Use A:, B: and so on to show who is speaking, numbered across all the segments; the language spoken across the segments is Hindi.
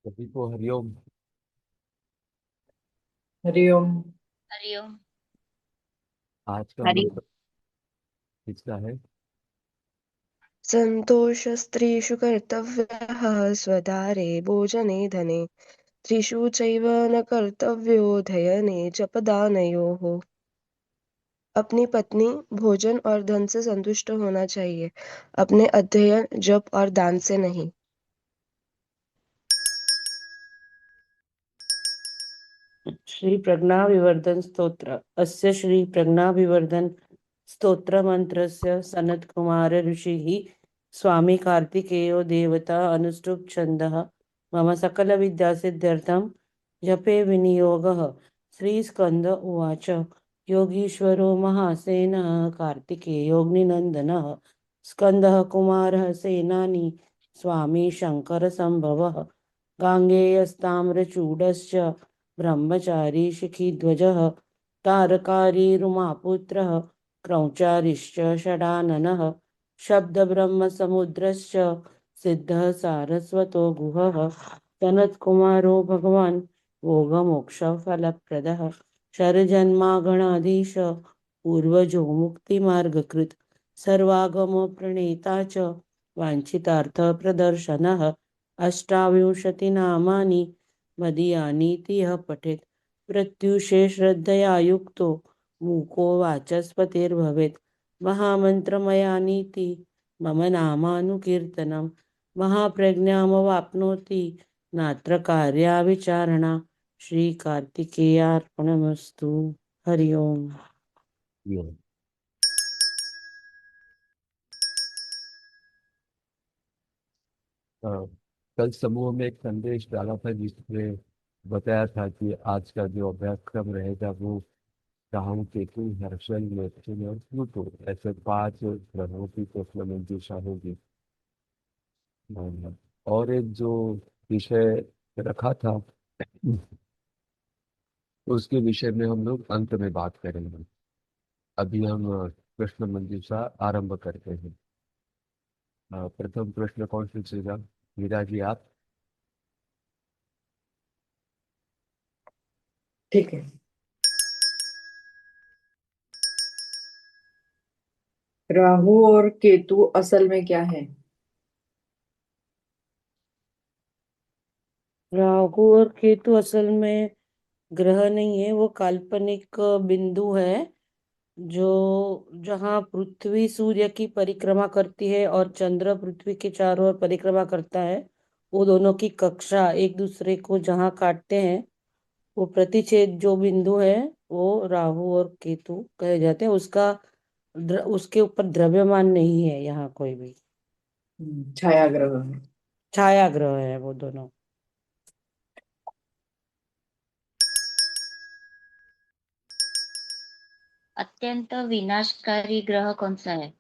A: सभी को हरिओम।
B: हरिओम।
C: हरिओम।
A: आज का
C: हरि
A: मंत्र किसका है?
D: सन्तोषस्त्रीषु कर्तव्यः स्वदारे भोजने धने त्रिषु चैव न कर्तव्यो धयने च पदानयोः। अपनी पत्नी, भोजन और धन से संतुष्ट होना चाहिए, अपने अध्ययन, जप और दान से नहीं।
E: श्री प्रज्ञाविवर्धन स्तोत्र। अस्य श्री प्रज्ञाविवर्धन स्तोत्र मंत्रस्य सनत कुमार ऋषिः स्वामी कार्तिकेयो देवता अनुष्टुप् छन्दः मम सकल विद्या सिद्ध्यर्थं जपे विनियोगः। श्री स्कंद उवाच। योगीश्वरो महासेनः कार्तिकेयोऽग्निनन्दनः स्कंदः कुमारः सेनानी स्वामी शंकर संभवः गांगेयस्ताम्रचूडश्च ब्रह्मचारी शिखीध्वजः तारकारी रुमापुत्रः क्रौचारिश्च षडाननः शब्दब्रह्मसमुद्रश्च सिद्धः सारस्वतो गुहः सनत्कुमारो भगवान् भोगमोक्षफलप्रदः शरजन्मागणाधीश पूर्वजो मुक्तिमार्गकृत् सर्वागमप्रणेता च वाञ्छितार्थप्रदर्शनः अष्टाविंशतिनामानि मदीयानीति यः पठेत् प्रत्युषे श्रद्धया युक्तो मूको वाचस्पतिर्भवेत् महामन्त्रमयानीति मम नामानुकीर्तनं महाप्रज्ञामवाप्नोति नात्र कार्या विचारणा। श्री कार्तिकेयार्पणमस्तु। हरि ओम।
A: हरिओम। अ, कल समूह में एक संदेश डाला था जिसमें बताया था कि आज का जो अभ्यासक्रम रहेगा वो राहु केतु हर्षल नेपच्यून और प्लूटो ऐसे 5 ग्रहों की प्रश्न मंजूषा होगी। और एक जो विषय रखा था उसके विषय में हम लोग अंत में बात करेंगे। अभी हम प्रश्न मंजूषा आरंभ करते हैं। प्रथम प्रश्न कौन पूछेगा? मीरा जी आप।
B: ठीक है। राहु और केतु असल में क्या है?
E: राहु और केतु असल में ग्रह नहीं है, वो काल्पनिक बिंदु है जो जहाँ पृथ्वी सूर्य की परिक्रमा करती है और चंद्र पृथ्वी के चारों ओर परिक्रमा करता है, वो दोनों की कक्षा एक दूसरे को जहाँ काटते हैं, वो प्रतिच्छेद जो बिंदु है वो राहु और केतु कहे जाते हैं। उसके ऊपर द्रव्यमान नहीं है यहाँ कोई भी।
B: छाया ग्रह है।
E: छाया ग्रह है वो दोनों।
C: अत्यंत विनाशकारी ग्रह कौन सा है?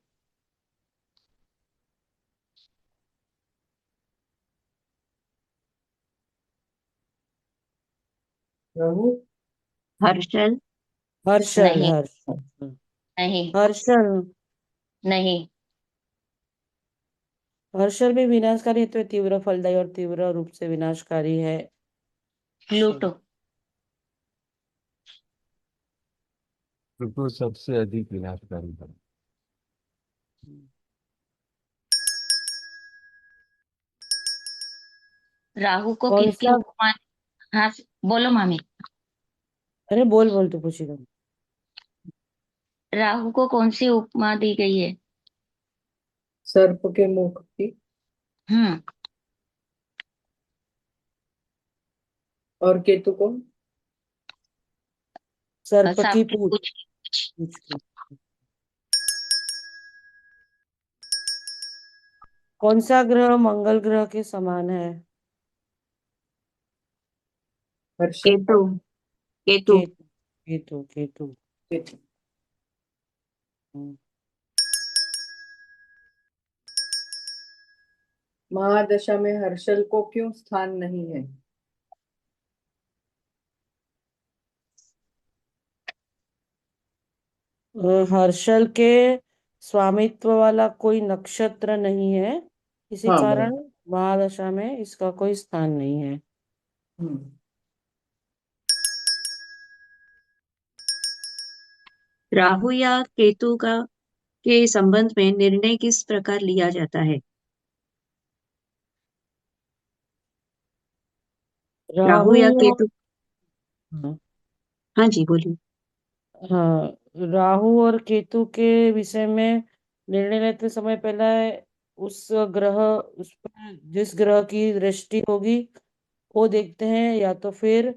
B: राहु।
C: हर्षल।
E: हर्षल
C: नहीं।
E: हर्षल
C: नहीं।
E: हर्षल
C: नहीं।
E: हर्षल भी विनाशकारी है, तो तीव्र फलदायी और तीव्र रूप से विनाशकारी है।
C: प्लूटो।
A: प्लूटो सबसे अधिक विनाशकारी है।
C: राहु को
E: कौन
C: किसकी
E: सा?
C: उपमा? हाँ, बोलो मामी।
E: अरे बोल बोल, तो पूछेगा।
C: राहु को कौन सी उपमा दी गई है?
B: सर्प के मुख की।
C: हम्म।
B: और केतु को?
E: सर्प की
C: सांप की
E: पूंछ।
C: पूंछ।
E: पूंछ की। कौन सा ग्रह मंगल ग्रह के समान है?
B: हर्षल।
C: केतु। केतु।
E: केतु केतु केतु।
B: केतु।
E: हम्म।
B: महादशा में हर्षल को क्यों स्थान नहीं है?
E: हर्षल के स्वामित्व वाला कोई नक्षत्र नहीं है, इसी
B: हाँ
E: कारण
B: बराबर।
E: महादशा में इसका कोई स्थान नहीं है।
B: हम्म।
F: राहु या केतु का के संबंध में निर्णय किस प्रकार लिया जाता है? राहु
E: राहु
F: या
E: और
F: केतु।
E: हाँ
F: हाँ जी, बोलिए।
E: हाँ, राहु और केतु के विषय में निर्णय लेते समय पहले उस ग्रह उस पर जिस ग्रह की दृष्टि होगी वो देखते हैं, या तो फिर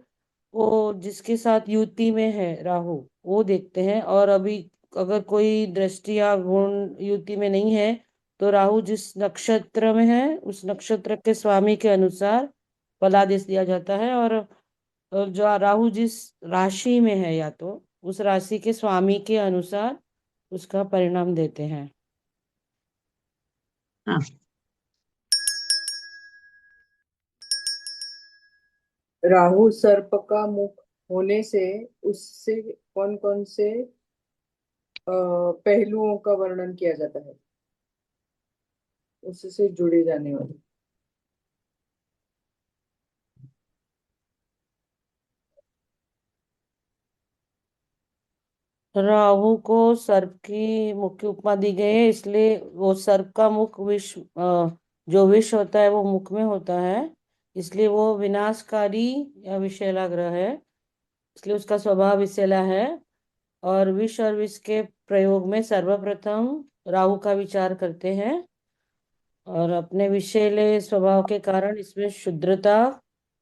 E: वो जिसके साथ युति में है राहु वो देखते हैं। और अभी अगर कोई दृष्टि या गुण युति में नहीं है तो राहु जिस नक्षत्र में है उस नक्षत्र के स्वामी के अनुसार फलादेश दिया जाता है। और जो राहु जिस राशि में है या तो उस राशि के स्वामी के अनुसार उसका परिणाम देते हैं।
F: हाँ।
B: राहु सर्प का मुख होने से उससे कौन कौन से पहलुओं का वर्णन किया जाता है, उससे जुड़े जाने वाले।
E: राहु को सर्प की मुख्य उपमा दी गई है, इसलिए वो सर्प का मुख जो विष होता है वो मुख में होता है, इसलिए वो विनाशकारी या विषैला ग्रह है, इसलिए उसका स्वभाव विषैला है। और विष के प्रयोग में सर्वप्रथम राहु का विचार करते हैं। और अपने विषैले स्वभाव के कारण इसमें शुद्रता,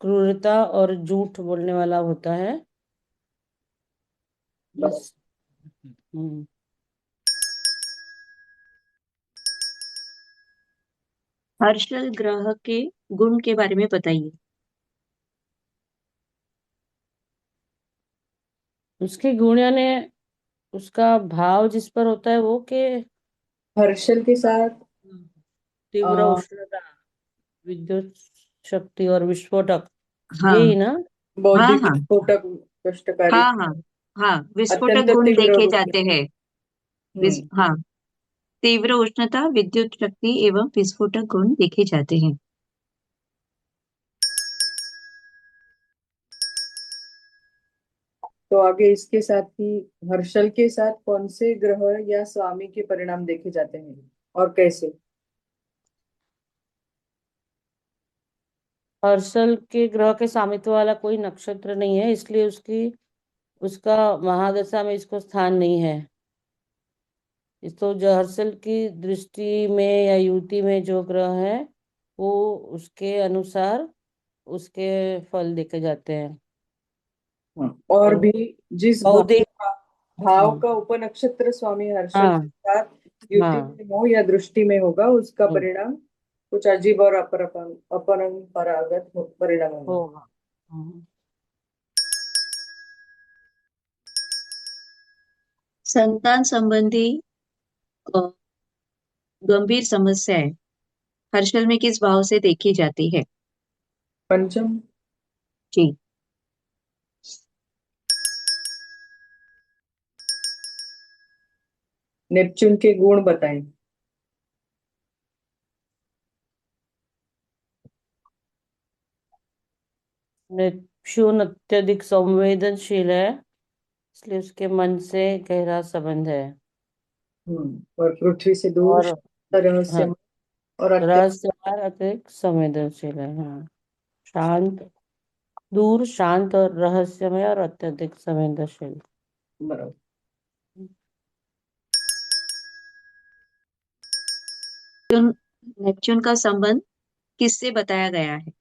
E: क्रूरता और झूठ बोलने वाला होता है।
B: बस।
E: बस। हम्म।
F: हर्षल ग्रह के गुण के बारे में बताइए।
E: उसके गुण यानी उसका भाव जिस पर होता है वो के
B: हर्षल के साथ
E: तीव्र
B: आ,
E: उष्णता, विद्युत शक्ति और विस्फोटक,
F: हाँ
E: यही ना।
F: हाँ
B: बौद्धिक
F: हाँ
B: स्फोटक, कष्टकारी,
F: हाँ हाँ हाँ, विस्फोटक
B: अत्यंत
F: गुण
B: तीव्र
F: देखे
B: रूप में।
F: जाते हैं।
B: हम्म।
F: हाँ, तीव्र उष्णता, विद्युत शक्ति एवं विस्फोटक गुण देखे जाते हैं।
B: तो आगे इसके साथ ही हर्षल के साथ कौन से ग्रह या स्वामी के परिणाम देखे जाते हैं और कैसे?
E: हर्षल के ग्रह के सामित्व वाला कोई नक्षत्र नहीं है, इसलिए उसका महादशा में इसको स्थान नहीं है। इस तो जो हर्षल की दृष्टि में या युति में जो ग्रह है वो उसके अनुसार उसके फल देखे जाते हैं।
B: और
E: और
B: भी जिस
E: बौद्धिक।
B: भाव
E: हम्म,
B: का उपनक्षत्र स्वामी हर्षल
E: हाँ
B: के साथ युति
E: हाँ।
B: में हो या दृष्टि में होगा, उसका
E: हम्म,
B: परिणाम कुछ अजीब और अपरंपरागत परिणाम होगा।
E: होगा। हम्म।
F: संतान संबंधी अ, गंभीर समस्याएं हर्षल में किस भाव से देखी जाती है?
B: पंचम।
F: जी।
B: नेपच्यून के गुण बताएं।
E: नेपच्यून अत्यधिक संवेदनशील है, इसलिए उसके मन से गहरा संबंध है।
B: और पृथ्वी से दूर,
E: और हाँ,
B: रहस्यमय और अत्यंत।
E: रहस्यमय अत्यधिक संवेदनशील है। हाँ, शांत, दूर, शांत और रहस्यमय और अत्यधिक संवेदनशील।
B: बराबर।
F: नेपच्यून का संबंध किससे बताया गया है?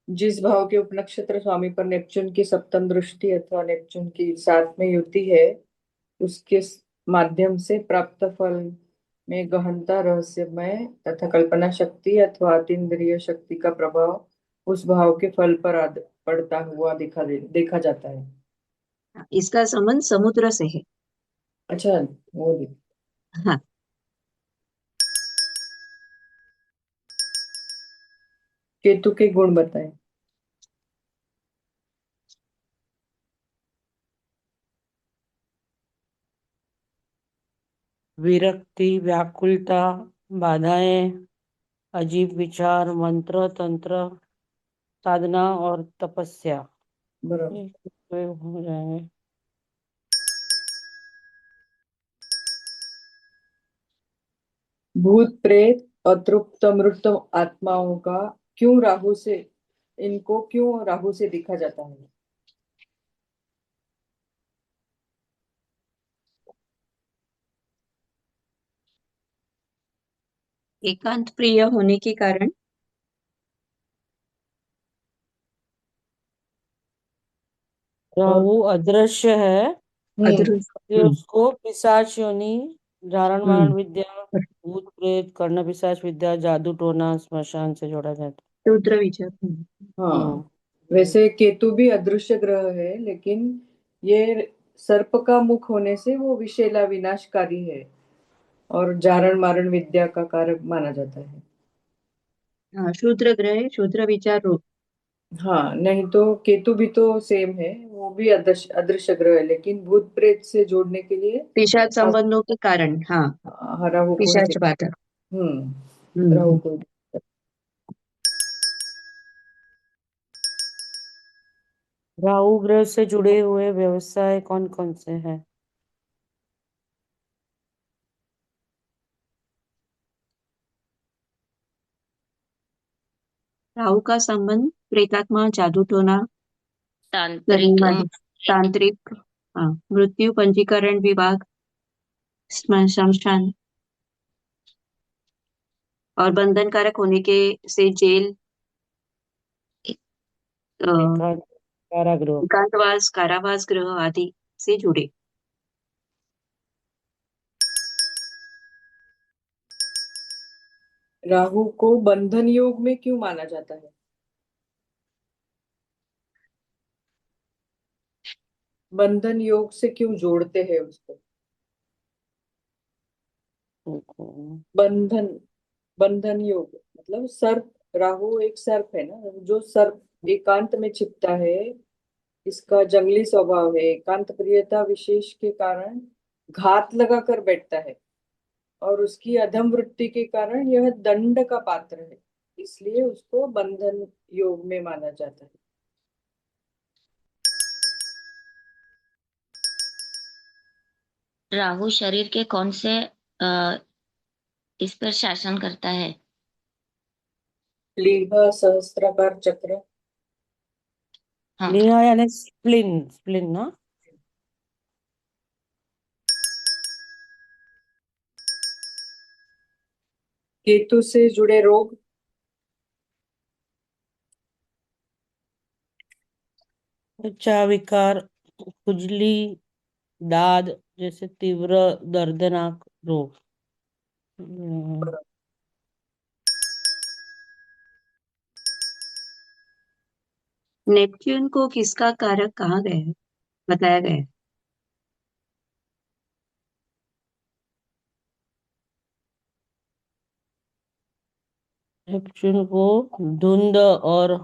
B: जिस भाव के उपनक्षत्र स्वामी पर नेपच्यून की सप्तम दृष्टि अथवा नेपच्यून की साथ में युति है, उसके माध्यम से प्राप्त फल में गहनता, रहस्यमय तथा कल्पना शक्ति अथवा अतीन्द्रिय शक्ति का प्रभाव उस भाव के फल पर पड़ता हुआ देखा जाता है।
F: इसका संबंध समुद्र से है।
B: अच्छा, वो भी।
F: हाँ।
B: केतु के गुण बताएं।
E: विरक्ति, व्याकुलता, बाधाएं, अजीब विचार, मंत्र तंत्र, साधना और तपस्या,
B: बराबर।
E: ये तो हो जाएंगे।
B: भूत प्रेत अतृप्त मृत आत्माओं का क्यों राहु से इनको क्यों राहु से दिखा जाता है?
F: एकांत प्रिय होने के कारण, और
E: राहु अदृश्य है,
B: हम्म।
E: इसलिए उसको पिशाच योनि, जारण मारण
F: हम्म
E: विद्या, भूत प्रेत, कर्ण पिशाच विद्या, जादू टोना, स्मशान से जोड़ा जाता
F: रुद्र विचार।
E: है।
B: हाँ, वैसे केतु भी अदृश्य ग्रह है, लेकिन ये सर्प का मुख होने से वो विषैला विनाशकारी है और जारण मारण विद्या का कारक माना जाता है।
F: हाँ, शूद्र ग्रह, शूद्र विचार रूप।
B: हाँ, नहीं तो केतु भी तो सेम है, वो भी अदृश्य अदृश्य ग्रह है, लेकिन भूत प्रेत से जोड़ने के लिए
F: पिशाच संबंधों के कारण, हाँ,
B: राहु को ही
F: पिशाच बाधा।
B: राहु
F: हम्म
B: को।
E: राहु ग्रह से जुड़े हुए व्यवसाय कौन कौन से हैं?
F: राहु का संबंध प्रेतात्मा, जादू टोना,
C: तांत्रिक
F: तांत्रिक, हाँ, मृत्यु पंजीकरण विभाग, शमशान, और बंधनकारक होने के से जेल,
E: एकांत कारागृह।
F: एकांतवास, कारावास गृह आदि से जुड़े।
B: राहु को बंधन योग में क्यों माना जाता है? बंधन योग से क्यों जोड़ते हैं उसको? बंधन बंधन योग मतलब सर्प, राहु एक सर्प है ना, जो सर्प एकांत में छिपता है, इसका जंगली स्वभाव है, एकांत प्रियता विशेष के कारण घात लगा कर बैठता है, और उसकी अधम वृत्ति के कारण यह दंड का पात्र है, इसलिए उसको बंधन योग में माना जाता है।
C: राहु शरीर के कौन से इस पर शासन करता है?
B: लीह सहस्त्राकार चक्र।
C: हाँ।
E: लिहा यानी स्प्लिन, स्प्लिन ना।
B: केतु से जुड़े रोग।
E: त्वचा विकार, खुजली, दाद जैसे तीव्र दर्दनाक रोग।
F: नेपच्यून को किसका कारक कहा गया है, बताया गया है?
E: नेपच्यून को धुंध और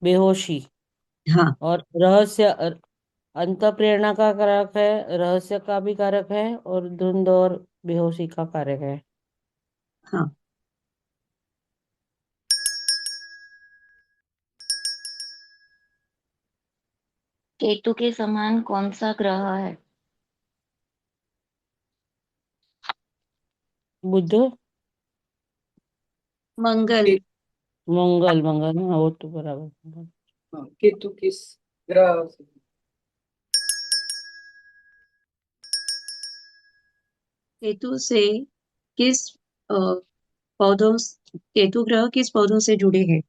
E: बेहोशी
F: हाँ
E: और रहस्य, अंत प्रेरणा का कारक है, रहस्य का भी कारक है, और धुंध और बेहोशी का कारक है।
F: हाँ।
C: केतु के समान कौन सा ग्रह है?
E: बुध,
F: मंगल।
B: के,
E: मंगल, मंगल हाँ, वो तो बराबर।
B: हाँ, केतु किस ग्रह से?
F: केतु से किस पौधों, केतु ग्रह किस पौधों से जुड़े हैं?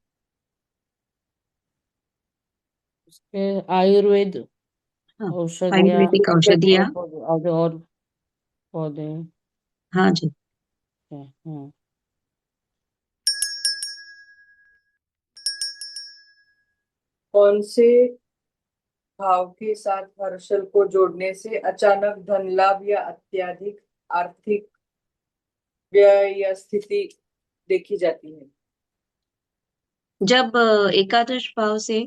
E: उसके आयुर्वेद
F: हाँ,
E: औषधियाँ
F: आयुर्वेदिक
E: और
F: औषधियाँ।
E: और पौधे
F: हाँ जी।
E: हैं। हाँ।
B: कौन से भाव के साथ हर्षल को जोड़ने से अचानक धन लाभ या अत्यधिक आर्थिक व्यय या स्थिति देखी जाती है?
F: जब एकादश भाव से,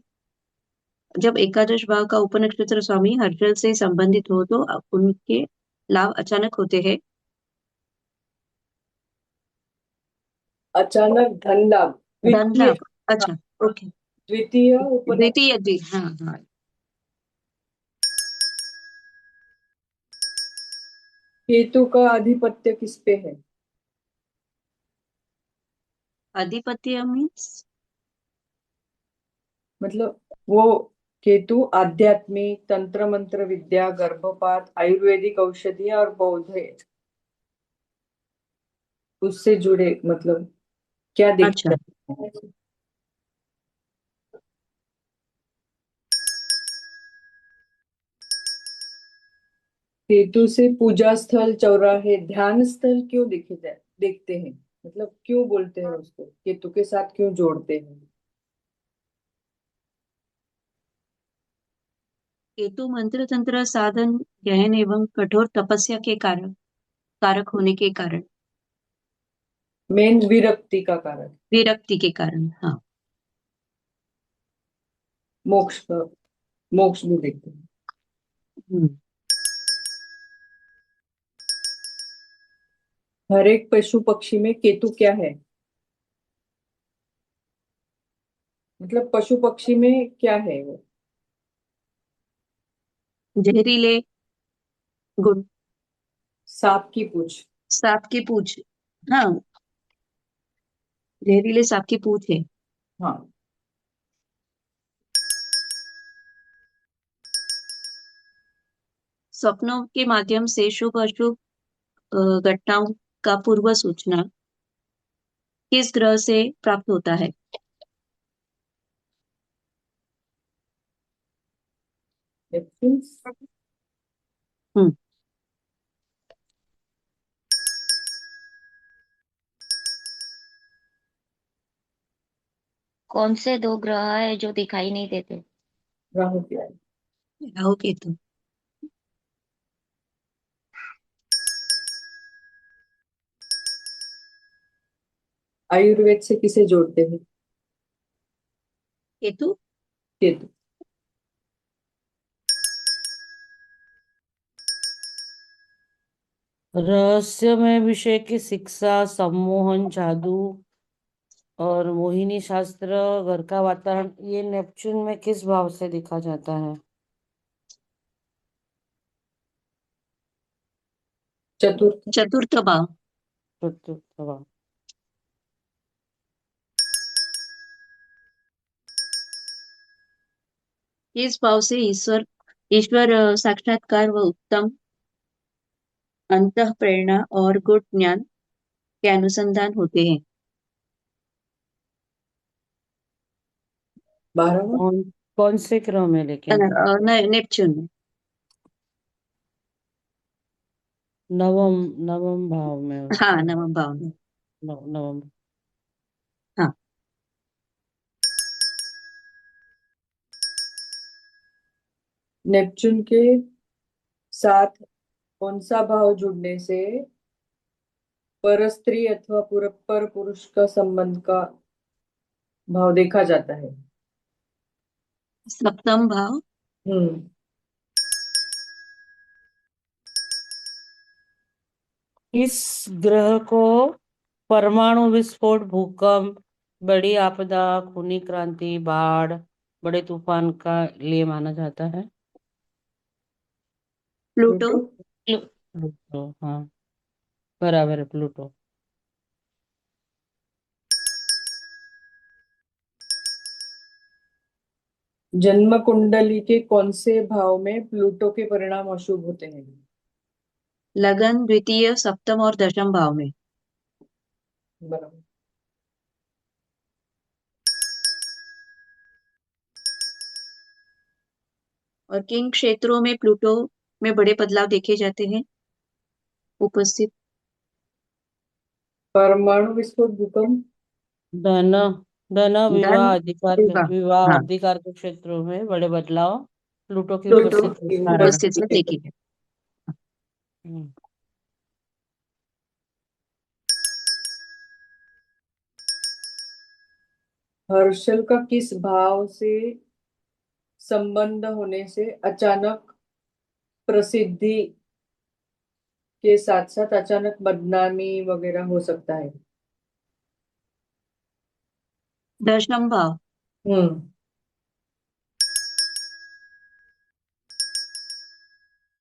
F: जब एकादश भाव का उपनक्षत्र स्वामी हर्षल से संबंधित हो तो उनके लाभ अचानक होते हैं,
B: अचानक धन लाभ,
F: धन
B: द्वितीय।
F: लाभ,
B: हाँ,
F: अच्छा, ओके,
B: द्वितीय उपनक्षत्र।
F: द्वितीय हाँ हाँ।
B: केतु का आधिपत्य किस पे है?
F: अधिपत्य मीन्स
B: मतलब वो केतु आध्यात्मिक, तंत्र मंत्र विद्या, गर्भपात, आयुर्वेदिक औषधियां और बौद्ध है, उससे जुड़े मतलब क्या
F: अच्छा,
B: देखते हैं? केतु से पूजा स्थल, चौराहे, ध्यान स्थल क्यों देखते हैं? मतलब क्यों बोलते हैं उसको, केतु के साथ क्यों जोड़ते हैं?
F: केतु मंत्र तंत्र साधन गहन एवं कठोर तपस्या के कारक होने के कारण,
B: मेन विरक्ति का कारण,
F: विरक्ति के कारण, हाँ।
B: मोक्ष का, मोक्ष भी देखते हैं।
F: हम्म,
B: हर एक पशु पक्षी में केतु क्या है? मतलब पशु पक्षी में क्या है वो?
F: जहरीले गुण,
B: सांप की पूंछ।
F: सांप की पूंछ, हाँ, जहरीले सांप की पूंछ है।
B: हाँ।
F: स्वप्नों के माध्यम से शुभ अशुभ घटनाओं का पूर्व सूचना किस ग्रह से प्राप्त होता है?
B: नेपच्यून।
F: हम्म,
C: कौन से दो ग्रह है जो दिखाई नहीं देते?
B: राहु क्या है?
F: राहु केतु।
B: आयुर्वेद से किसे जोड़ते हैं?
F: केतु,
B: केतु।
E: रहस्यमय विषय की शिक्षा, सम्मोहन, जादू और मोहिनी शास्त्र, घर का वातावरण, ये नेपच्यून में किस भाव से देखा जाता है?
B: चतुर्थ।
F: चतुर्थ भाव।
E: चतुर्थ भाव।
F: इस भाव से ईश्वर साक्षात्कार व उत्तम अंतः प्रेरणा और गुण ज्ञान के अनुसंधान होते हैं।
B: 12वां।
E: कौन कौन से ग्रह में लेकिन?
F: नेपच्यून में।
E: नवम नवम भाव में
F: हाँ,
E: उसका।
F: नवम भाव में।
E: नवम।
F: हाँ,
B: नेपच्यून के साथ कौन सा भाव जुड़ने से पर स्त्री अथवा पर पुरुष का संबंध का भाव देखा जाता है?
F: सप्तम भाव।
B: हम्म।
E: इस ग्रह को परमाणु विस्फोट, भूकंप, बड़ी आपदा, खूनी क्रांति, बाढ़, बड़े तूफान का लिए माना जाता है।
F: प्लूटो।
B: प्लूटो।
E: प्लूटो, हाँ, बराबर है, प्लूटो।
B: जन्म कुंडली के कौन से भाव में प्लूटो के परिणाम अशुभ होते हैं?
F: लगन, द्वितीय, सप्तम और दशम भाव में।
B: बराबर।
F: और किन क्षेत्रों में प्लूटो में बड़े बदलाव देखे जाते हैं? उपस्थित।
E: परमाणु
B: विस्फोट, भूकंप।
E: धन धन,
F: धन, विवाह,
E: विवाह
F: हाँ,
E: अधिकार के क्षेत्रों में बड़े बदलाव प्लूटो की
F: प्लूटो
E: उपस्थिति के
B: की
E: कारण।
F: उपस्थित से
B: उपस्थिति।
F: देखी है।
E: हम्म।
B: हर्षल का किस भाव से संबंध होने से अचानक प्रसिद्धि के साथ साथ अचानक बदनामी वगैरह हो सकता है?
F: दशम भाव।
B: हम्म